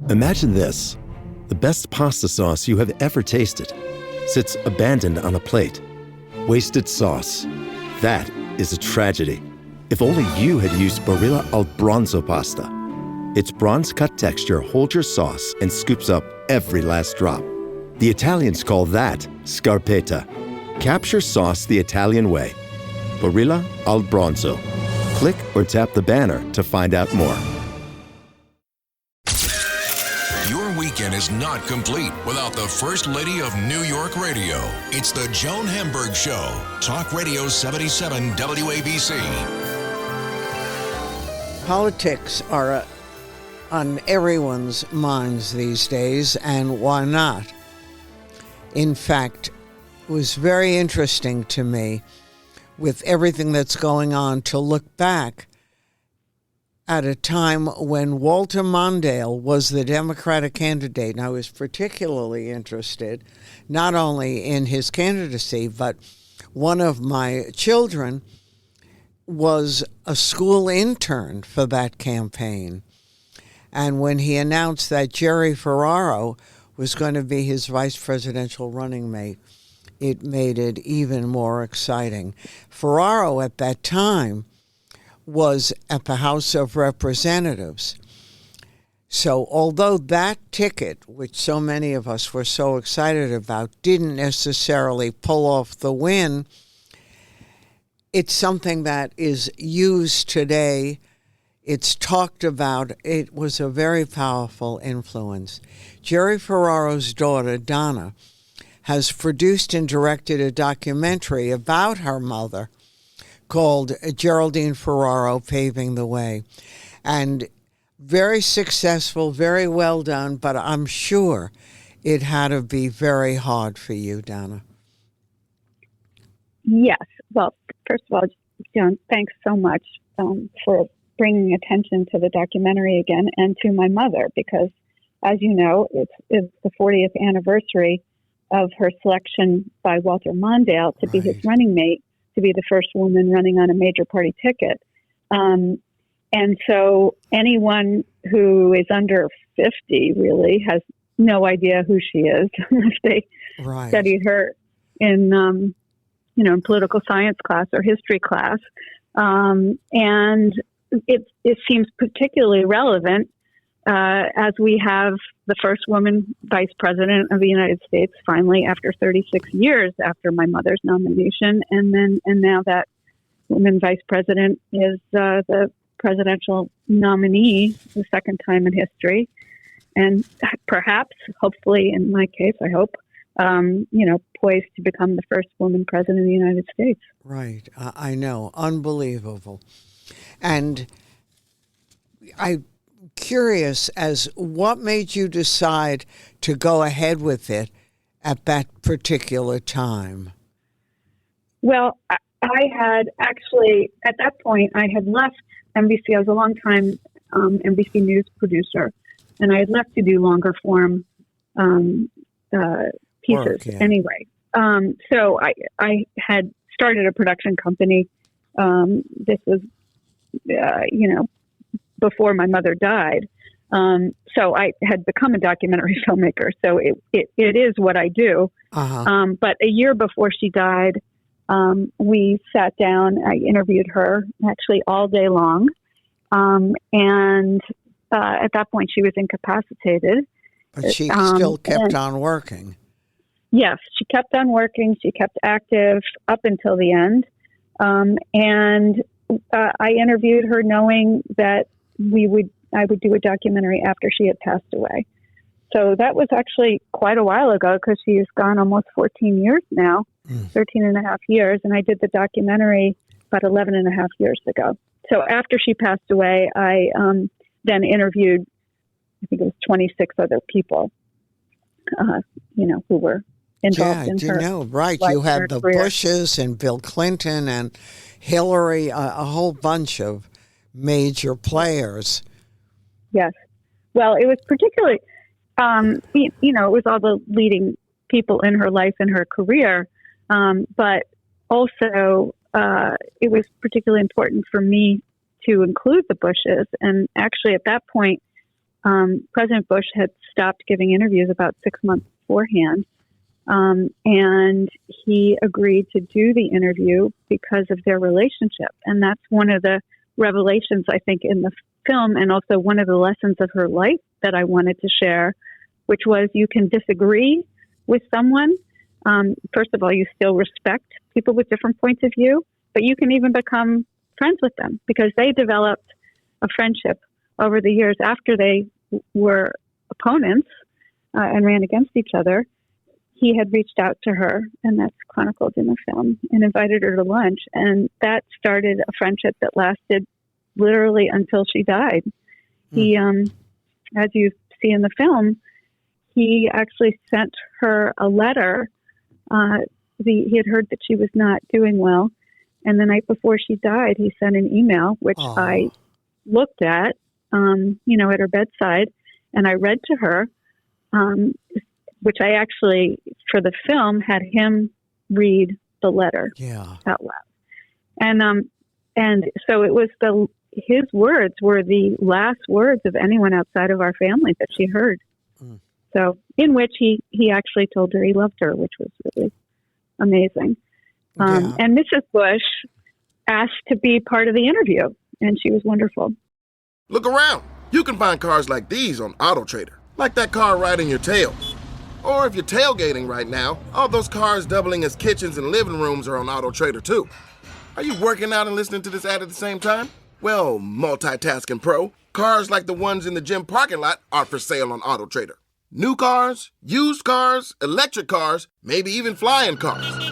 Imagine this. The best pasta sauce you have ever tasted sits abandoned on a plate. Wasted sauce. That is a tragedy. If only you had used Barilla al Bronzo pasta. Its bronze-cut texture holds your sauce and scoops up every last drop. The Italians call that scarpetta. Capture sauce the Italian way. Barilla al Bronzo. Click or tap the banner to find out more. Your weekend is not complete without the First Lady of New York Radio. It's the Joan Hamburg Show. Talk Radio 77 WABC. Politics are on everyone's minds these days, and why not? In fact, it was very interesting to me, with everything that's going on, to look back at a time when Walter Mondale was the Democratic candidate. And I was particularly interested not only in his candidacy, but one of my children was a school intern for that campaign. And when he announced that Jerry Ferraro was going to be his vice presidential running mate, it made it even more exciting. Ferraro at that time was at the House of Representatives. So although that ticket, which so many of us were so excited about, didn't necessarily pull off the win, it's something that is used today. It's talked about. It was a very powerful influence. Jerry Ferraro's daughter, Donna, has produced and directed a documentary about her mother called Geraldine Ferraro, Paving the Way. And very successful, very well done, but I'm sure it had to be very hard for you, Donna. Yes. Well, first of all, Joan, thanks so much for bringing attention to the documentary again and to my mother, because, as you know, it's the 40th anniversary of her selection by Walter Mondale to be his running mate, to be the first woman running on a major party ticket. And so anyone who is under 50 really has no idea who she is unless they studied her in, in political science class or history class. And it seems particularly relevant as we have the first woman vice president of the United States finally after 36 years after my mother's nomination. And now that woman vice president is the presidential nominee the second time in history. And perhaps, hopefully, in my case, I hope, poised to become the first woman president of the United States. Right. I know. Unbelievable. And I'm curious as what made you decide to go ahead with it at that particular time? Well, I had actually, at that point, I had left NBC. I was a long-time NBC News producer, and I had left to do longer form pieces anyway. So I had started a production company. This was, before my mother died. So I had become a documentary filmmaker. So it is what I do. But a year before she died, we sat down. I interviewed her actually all day long. And at that point, she was incapacitated. But she still kept on working. Yes, she kept on working. She kept active up until the end. And I interviewed her knowing that I would do a documentary after she had passed away. So that was actually quite a while ago because she's gone almost 14 years now, 13 and a half years. And I did the documentary about 11 and a half years ago. So after she passed away, I then interviewed, I think it was 26 other people, who were involved in her right. life, You had her the career. Bushes and Bill Clinton and Hillary, a whole bunch of major players. Yes. Well, it was particularly, it was all the leading people in her life and her career. But also, it was particularly important for me to include the Bushes. And actually, at that point, President Bush had stopped giving interviews about 6 months beforehand. And he agreed to do the interview because of their relationship. And that's one of the revelations, I think, in the film, and also one of the lessons of her life that I wanted to share, which was you can disagree with someone. First of all, you still respect people with different points of view, but you can even become friends with them because they developed a friendship over the years after they were opponents and ran against each other. He had reached out to her, and that's chronicled in the film, and invited her to lunch. And that started a friendship that lasted literally until she died. He, as you see in the film, he actually sent her a letter. He had heard that she was not doing well. And the night before she died, he sent an email, which I looked at, at her bedside, and I read to her, which I actually, for the film, had him read the letter out loud. And so it was his words were the last words of anyone outside of our family that she heard. So in which he actually told her he loved her, which was really amazing. And Mrs. Bush asked to be part of the interview, and she was wonderful. Look around. You can find cars like these on AutoTrader, like that car right in your tail. Or if you're tailgating right now, all those cars doubling as kitchens and living rooms are on AutoTrader too. Are you working out and listening to this ad at the same time? Well, multitasking pro, cars like the ones in the gym parking lot are for sale on AutoTrader. New cars, used cars, electric cars, maybe even flying cars.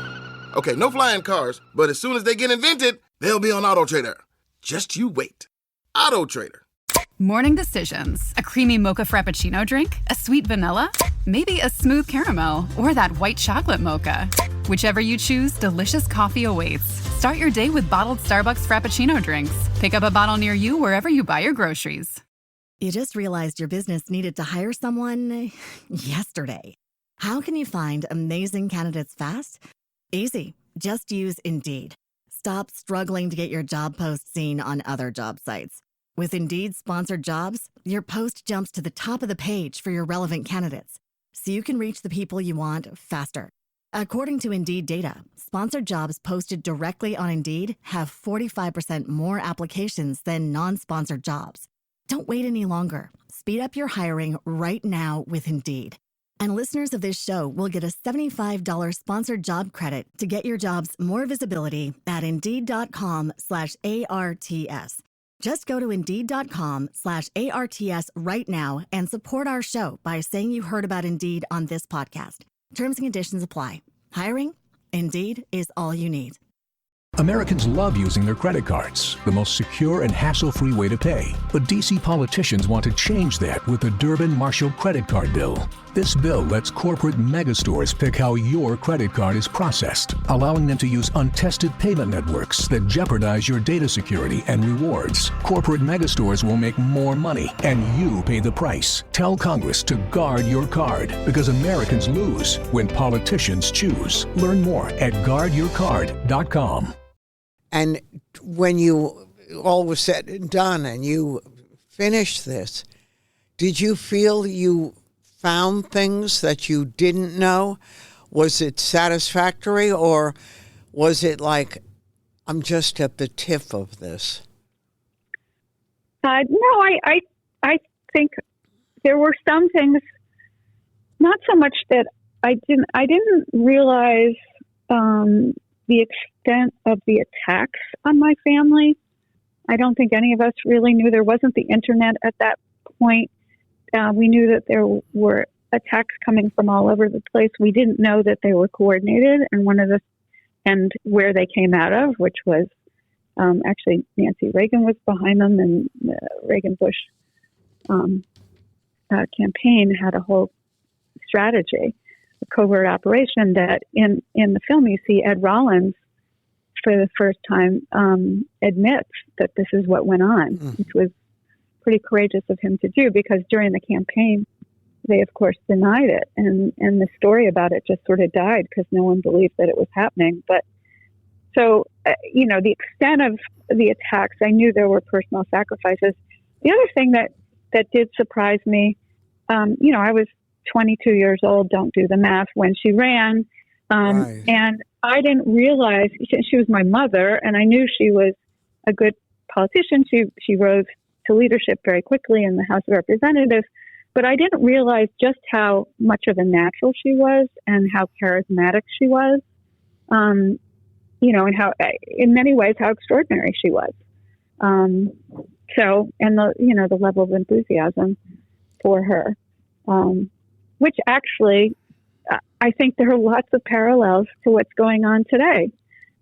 Okay, no flying cars, but as soon as they get invented, they'll be on AutoTrader. Just you wait. AutoTrader. Morning decisions. A creamy mocha frappuccino drink? A sweet vanilla? Maybe a smooth caramel or that white chocolate mocha. Whichever you choose, delicious coffee awaits. Start your day with bottled Starbucks Frappuccino drinks. Pick up a bottle near you wherever you buy your groceries. You just realized your business needed to hire someone yesterday. How can you find amazing candidates fast? Easy. Just use Indeed. Stop struggling to get your job post seen on other job sites. With Indeed sponsored jobs, your post jumps to the top of the page for your relevant candidates, so you can reach the people you want faster. According to Indeed data, sponsored jobs posted directly on Indeed have 45% more applications than non-sponsored jobs. Don't wait any longer. Speed up your hiring right now with Indeed. And listeners of this show will get a $75 sponsored job credit to get your jobs more visibility at Indeed.com/ARTS. Just go to Indeed.com/ARTS right now and support our show by saying you heard about Indeed on this podcast. Terms and conditions apply. Hiring? Indeed is all you need. Americans love using their credit cards, the most secure and hassle-free way to pay. But D.C. politicians want to change that with the Durbin-Marshall credit card bill. This bill lets corporate megastores pick how your credit card is processed, allowing them to use untested payment networks that jeopardize your data security and rewards. Corporate megastores will make more money, and you pay the price. Tell Congress to guard your card, because Americans lose when politicians choose. Learn more at guardyourcard.com. And when you all was said and done and you finished this, did you feel you found things that you didn't know? Was it satisfactory, or was it like, I'm just at the tip of this? No, I think there were some things, not so much that I didn't realize the extent of the attacks on my family. I don't think any of us really knew. There wasn't the internet at that point. We knew that there were attacks coming from all over the place. We didn't know that they were coordinated, and where they came out of, which was actually Nancy Reagan was behind them, and the Reagan-Bush campaign had a whole strategy, a covert operation that in the film you see Ed Rollins for the first time admits that this is what went on, which was pretty courageous of him to do, because during the campaign they of course denied it, and the story about it just sort of died because no one believed that it was happening. But so the extent of the attacks, I knew there were personal sacrifices. The other thing that that did surprise me. I was 22 years old, don't do the math, when she ran. Right. And I didn't realize she was my mother, and I knew she was a good politician. She rose to leadership very quickly in the House of Representatives, but I didn't realize just how much of a natural she was and how charismatic she was, and how, in many ways, how extraordinary she was. And the level of enthusiasm for her, which actually, I think there are lots of parallels to what's going on today,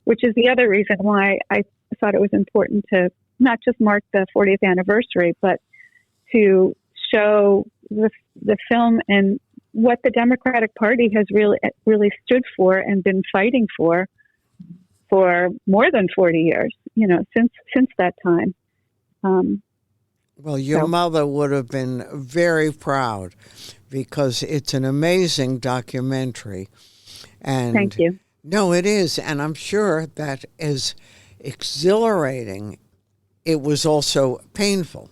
which is the other reason why I thought it was important to not just mark the 40th anniversary, but to show the film and what the Democratic Party has really stood for and been fighting for more than 40 years, since that time. Well, your mother would have been very proud, because it's an amazing documentary. And thank you. No, it is. And I'm sure that as exhilarating, it was also painful,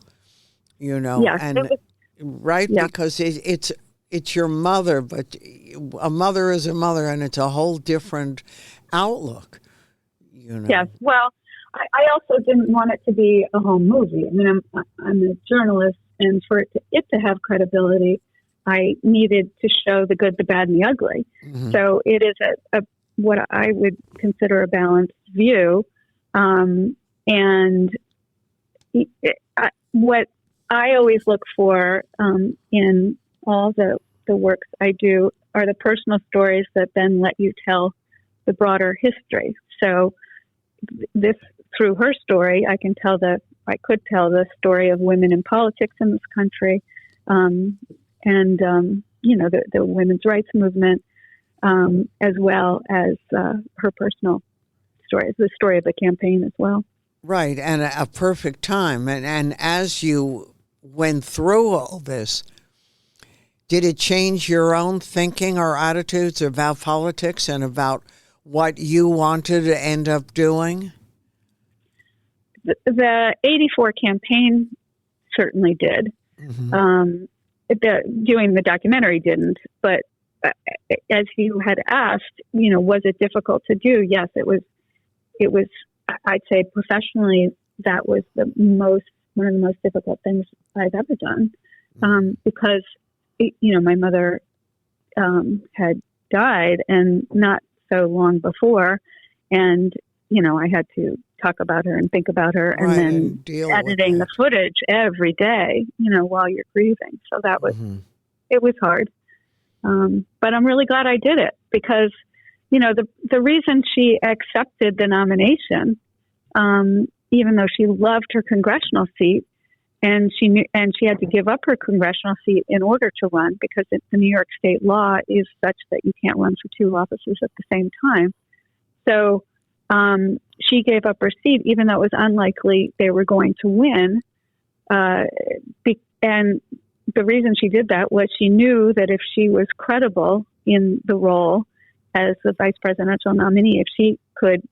Yes, and right. Yeah. Because it's your mother, but a mother is a mother, and it's a whole different outlook, Yes. Well, I also didn't want it to be a home movie. I mean, I'm a journalist, and for it to have credibility, I needed to show the good, the bad, and the ugly. Mm-hmm. So it is a what I would consider a balanced view. What I always look for in all the works I do are the personal stories that then let you tell the broader history. So this, through her story, I could tell the story of women in politics in this country, the women's rights movement, as well as her personal story, the story of the campaign as well. Right, and a perfect time. And as you went through all this, did it change your own thinking or attitudes about politics and about what you wanted to end up doing? The 84 campaign certainly did. Mm-hmm. Doing the documentary didn't, but as you had asked, was it difficult to do? Yes, it was. I'd say professionally, that was one of the most difficult things I've ever done, because my mother had died, and not so long before, and I had to talk about her and think about her, and then editing the footage every day, while you're grieving. So that was it was hard, but I'm really glad I did it, because the reason she accepted the nomination, even though she loved her congressional seat, and she had to give up her congressional seat in order to run, because the New York state law is such that you can't run for two offices at the same time. So she gave up her seat, even though it was unlikely they were going to win. And the reason she did that was she knew that if she was credible in the role as the vice presidential nominee, if she could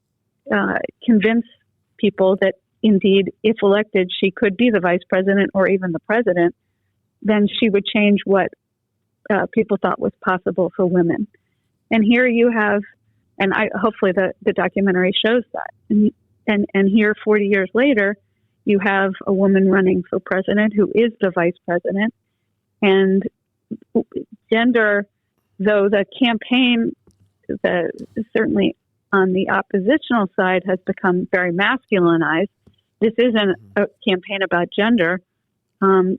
convince people that indeed, if elected, she could be the vice president or even the president, then she would change what people thought was possible for women. And here you have, and hopefully the documentary shows that. And here, 40 years later, you have a woman running for president who is the vice president. And gender, though the campaign, certainly on the oppositional side, has become very masculinized, this isn't a campaign about gender. No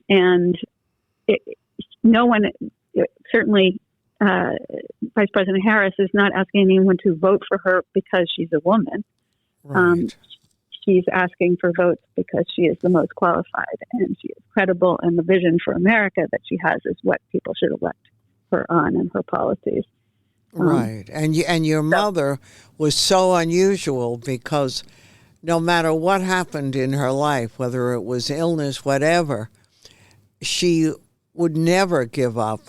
one, certainly Vice President Harris, is not asking anyone to vote for her because she's a woman. Right. She's asking for votes because she is the most qualified, and she is credible, and the vision for America that she has is what people should elect her on, and her policies. Right. And your mother was so unusual, because no matter what happened in her life, whether it was illness, whatever, she would never give up,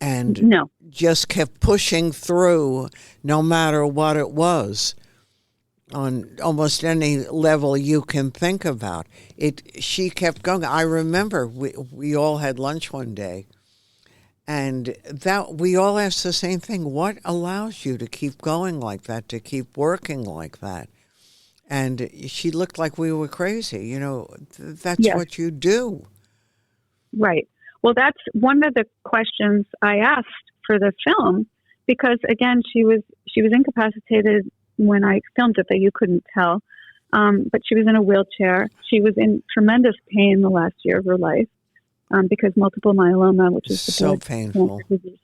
and just kept pushing through no matter what it was. on almost any level you can think about. She kept going. I remember we all had lunch one day, and that we all asked the same thing: what allows you to keep going like that, to keep working like that? And she looked like we were crazy. You know, that's Yes. what you do. Right. Well, that's one of the questions I asked for the film, because again, she was incapacitated when I filmed it, that you couldn't tell. But she was in a wheelchair. She was in tremendous pain the last year of her life because multiple myeloma, which is the So blood painful. cancer disease.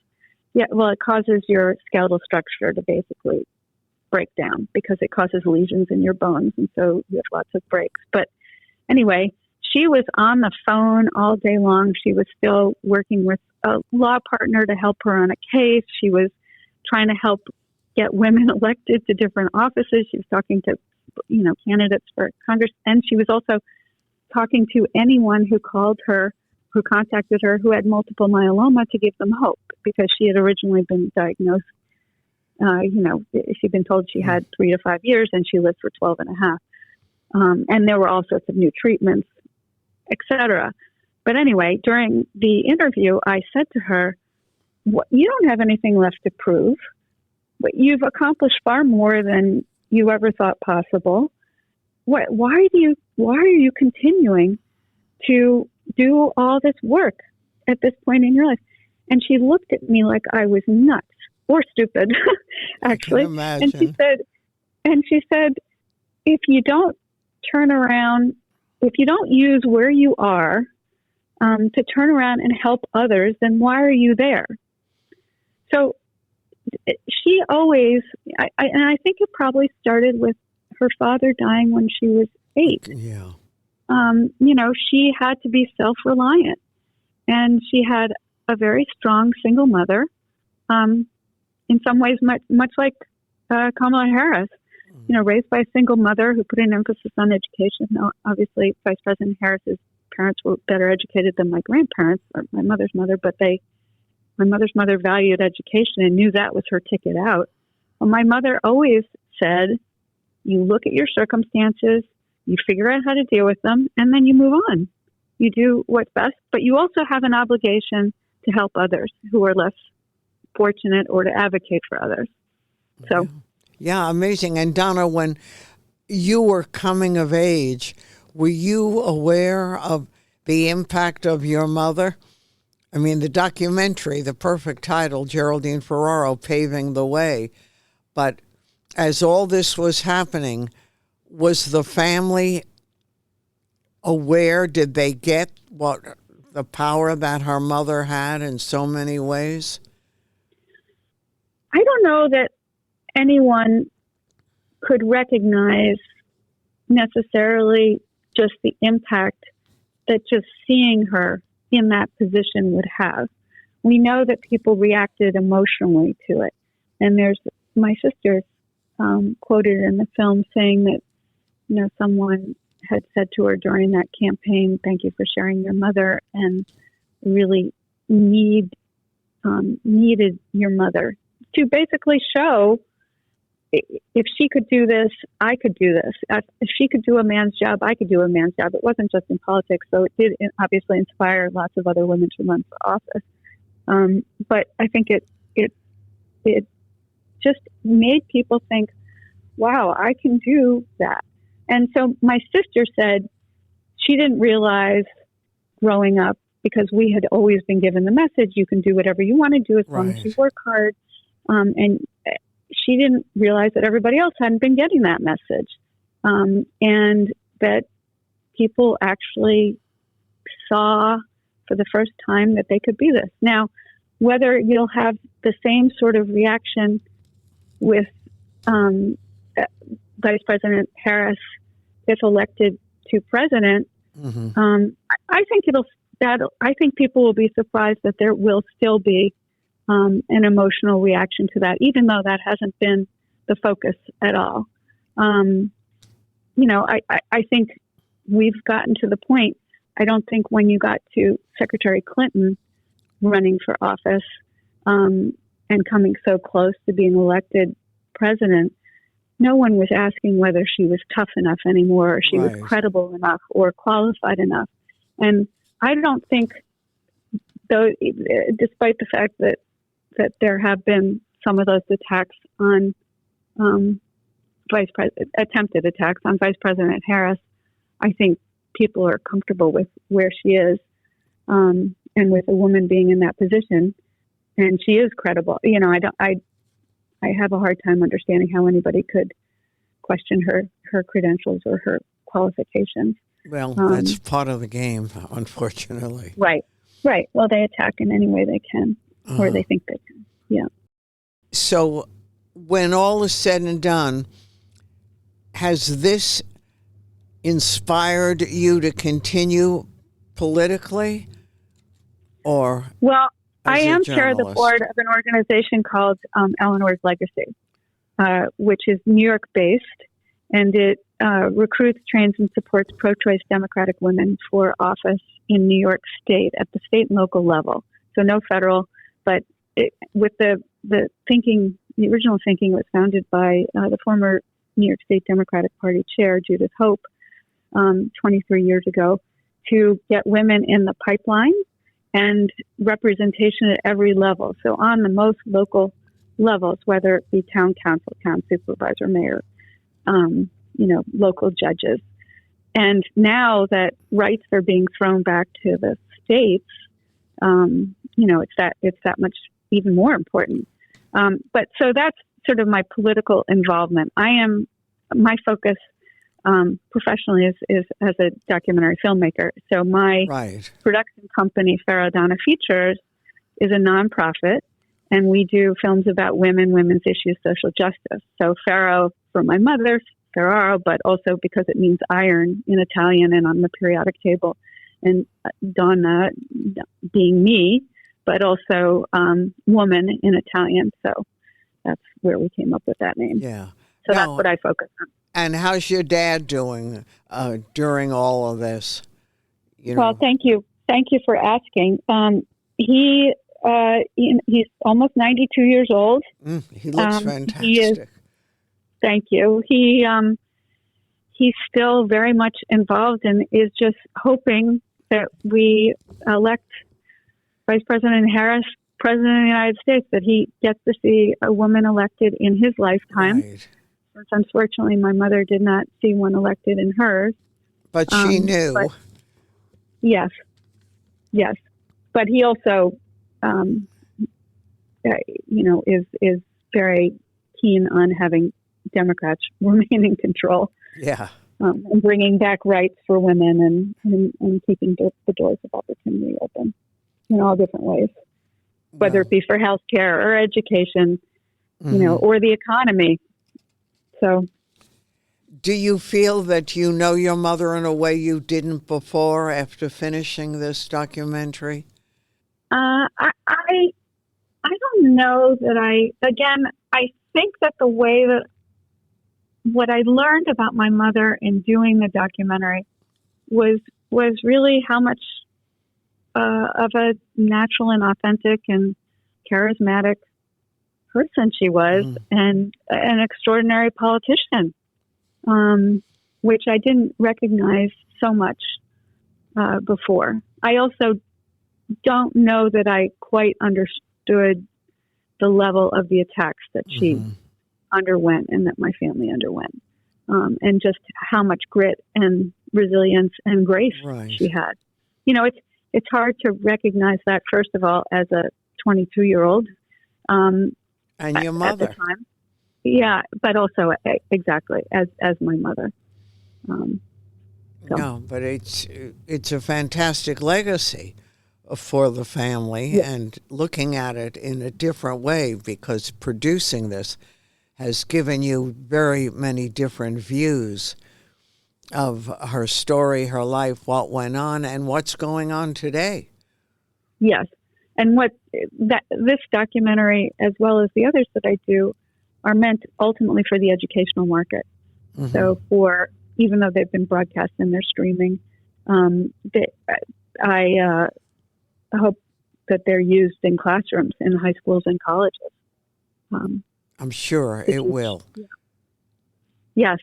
Yeah, well, it causes your skeletal structure to basically break down because it causes lesions in your bones, and so you have lots of breaks. But anyway, she was on the phone all day long. She was still working with a law partner to help her on a case. She was trying to help get women elected to different offices. She was talking to, candidates for Congress. And she was also talking to anyone who called her, who contacted her, who had multiple myeloma, to give them hope, because she had originally been diagnosed. She'd been told she had 3 to 5 years, and she lived for 12 and a half. And there were all sorts of new treatments, etc. But anyway, during the interview, I said to her, you don't have anything left to prove, but you've accomplished far more than you ever thought possible. Why are you continuing to do all this work at this point in your life? And she looked at me like I was nuts or stupid, actually. And she said, if you don't turn around, if you don't use where you are to turn around and help others, then why are you there? So she always, and I think it probably started with her father dying when she was 8. Yeah. She had to be self-reliant, and she had a very strong single mother. In some ways, much like Kamala Harris, raised by a single mother who put an emphasis on education. Now, obviously, Vice President Harris's parents were better educated than my grandparents or my mother's mother, but my mother's mother valued education and knew that was her ticket out. Well, my mother always said, you look at your circumstances, you figure out how to deal with them, and then you move on. You do what's best, but you also have an obligation to help others who are less fortunate or to advocate for others. So, yeah, amazing. And Donna, when you were coming of age, were you aware of the impact of your mother? I mean, the documentary, the perfect title, Geraldine Ferraro, Paving the Way. But as all this was happening, was the family aware? Did they get what the power that her mother had in so many ways? I don't know that anyone could recognize necessarily just the impact that just seeing her in that position would have. We know that people reacted emotionally to it. And there's my sister quoted in the film saying that, someone had said to her during that campaign, thank you for sharing your mother, and really needed your mother to basically show, if she could do this, I could do this. If she could do a man's job, I could do a man's job. It wasn't just in politics, so it did obviously inspire lots of other women to run for office. But I think it just made people think, wow, I can do that. And so my sister said she didn't realize growing up, because we had always been given the message, you can do whatever you want to do as long as you work hard. And she didn't realize that everybody else hadn't been getting that message, and that people actually saw for the first time that they could be this. Now, whether you'll have the same sort of reaction with Vice President Harris if elected to president, I think people will be surprised that there will still be an emotional reaction to that, even though that hasn't been the focus at all. I think we've gotten to the point, I don't think when you got to Secretary Clinton running for office and coming so close to being elected president, no one was asking whether she was tough enough anymore, or she was Right. credible enough or qualified enough. And I don't think, though, despite the fact that there have been some of those attacks on attempted attacks on Vice President Harris, I think people are comfortable with where she is, and with a woman being in that position, and she is credible. You know, I have a hard time understanding how anybody could question her credentials or her qualifications. Well, that's part of the game, unfortunately. Right. Well, they attack in any way they can, or they think they can. Yeah. So when all is said and done, has this inspired you to continue politically, or? Well, as I a am chair of the journalist? board of an organization called Eleanor's Legacy, which is New York based, and it recruits, trains, and supports pro-choice Democratic women for office in New York State at the state and local level. So no federal, but with the thinking, the original thinking was founded by the former New York State Democratic Party chair, Judith Hope, 23 years ago, to get women in the pipeline and representation at every level. So on the most local levels, whether it be town council, town supervisor, mayor, local judges. And now that rights are being thrown back to the states, it's that much even more important. But so that's sort of my political involvement. My focus professionally is as a documentary filmmaker. So my production company, Donna Features, is a nonprofit, and we do films about women, women's issues, social justice. So Ferro for my mother, Ferraro, but also because it means iron in Italian and on the periodic table, and Donna being me, but also woman in Italian. So that's where we came up with that name. Yeah. So that's what I focus on. And how's your dad doing during all of this? Well, thank you. Thank you for asking. He's almost 92 years old. He looks fantastic. He is. Thank you. He's still very much involved and is just hoping that we elect Vice President Harris President of the United States, that he gets to see a woman elected in his lifetime. Right. Since unfortunately my mother did not see one elected in hers. But she knew. Yes. But he also, is very keen on having Democrats remain in control. Yeah. And bringing back rights for women and keeping the doors of opportunity open in all different ways, whether it be for health care or education, or the economy. So, do you feel that you know your mother in a way you didn't before after finishing this documentary? I don't know that I think that the way that what I learned about my mother in doing the documentary was really how much of a natural and authentic and charismatic person she was, and an extraordinary politician, which I didn't recognize so much before. I also don't know that I quite understood the level of the attacks that she underwent and that my family underwent, and just how much grit and resilience and grace she had. It's hard to recognize that, first of all, as a 22-year-old. And your mother. At the time. Yeah, but also exactly as my mother. No, but it's a fantastic legacy for the family, and looking at it in a different way, because producing this has given you very many different views of her story, her life, what went on, and what's going on today. Yes. And this documentary, as well as the others that I do, are meant ultimately for the educational market. So even though they've been broadcast and they're streaming, I hope that they're used in classrooms in high schools and colleges. I'm sure it will. Yes.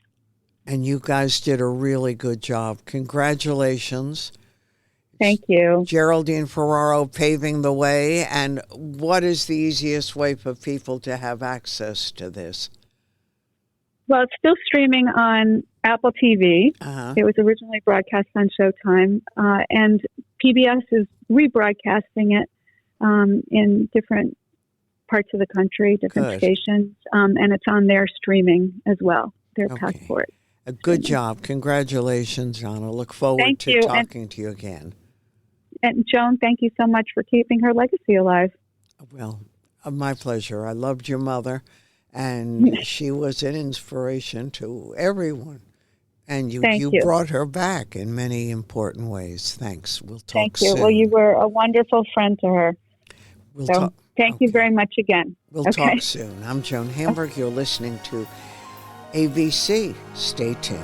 And you guys did a really good job. Congratulations. Thank you. Geraldine Ferraro, Paving the Way. And what is the easiest way for people to have access to this? Well, it's still streaming on Apple TV. Uh-huh. It was originally broadcast on Showtime, and PBS is rebroadcasting it in different parts of the country, different Good. stations, and it's on their streaming as well, their Okay. passport. A good job. Congratulations, Donna. Look forward Thank to you. talking to you again. And Joan, thank you so much for keeping her legacy alive. Well, my pleasure. I loved your mother, and she was an inspiration to everyone. And you Thank you. brought her back in many important ways. Thanks. We'll talk Thank you. soon. Well, you were a wonderful friend to her. We'll So talk. thank you very much again. We'll Okay. talk soon. I'm Joan Hamburg. You're listening to ABC. Stay tuned.